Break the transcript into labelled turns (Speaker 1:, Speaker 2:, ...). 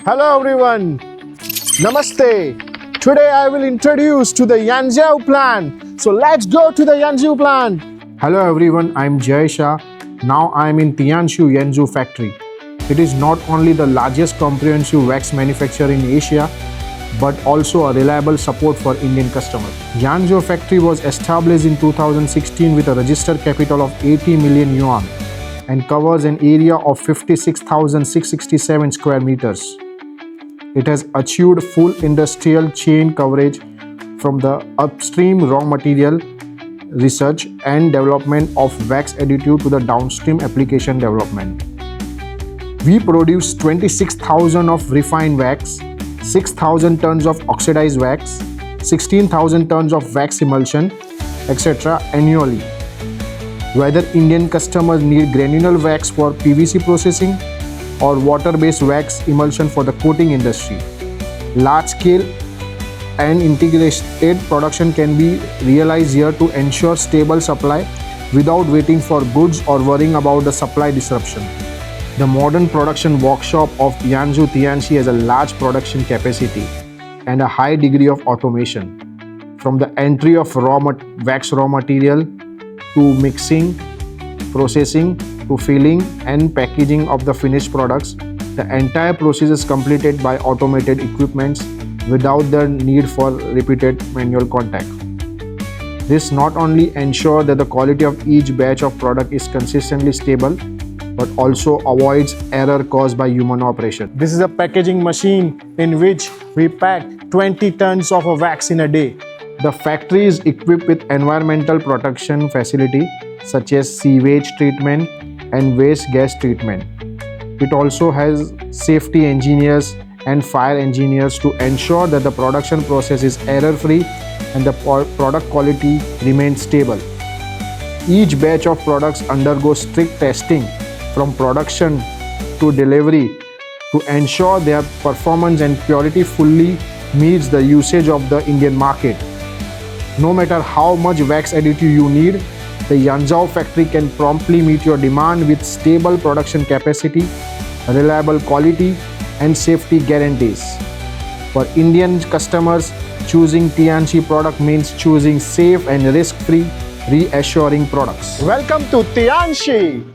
Speaker 1: Hello everyone, Namaste. Today I will introduce to the Yangzhou plant. So let's go to the Yangzhou plant. Hello everyone, I'm Shah. Now I'm in TIANSWAX Yangzhou Factory. It is not only the largest comprehensive wax manufacturer in Asia, but also a reliable support for Indian customers. Yangzhou Factory was established in 2016 with a registered capital of 80 million yuan and covers an area of 56,667 square meters. It has achieved full industrial chain coverage from the upstream raw material research and development of wax additive to the downstream application development. We produce 26,000 of refined wax, 6,000 tons of oxidized wax, 16,000 tons of wax emulsion, etc. annually. Whether Indian customers need granular wax for PVC processing or water-based wax emulsion for the coating industry, large-scale and integrated production can be realized here to ensure stable supply without waiting for goods or worrying about the supply disruption. The modern production workshop of Yangzhou TIANSWAX has a large production capacity and a high degree of automation. From the entry of wax raw material to mixing, processing, to filling and packaging of the finished products, the entire process is completed by automated equipments without the need for repeated manual contact. This not only ensures that the quality of each batch of product is consistently stable, but also avoids error caused by human operation. This is a packaging machine in which we pack 20 tons of wax in a day. The factory is equipped with environmental protection facility such as sewage treatment and waste gas treatment. It also has safety engineers and fire engineers to ensure that the production process is error-free and the product quality remains stable. Each batch of products undergoes strict testing from production to delivery to ensure their performance and purity fully meets the usage of the Indian market. No matter how much wax additive you need, the Yangzhou factory can promptly meet your demand with stable production capacity, reliable quality, and safety guarantees. For Indian customers, choosing TIANSWAX product means choosing safe and risk-free, reassuring products. Welcome to TIANSWAX.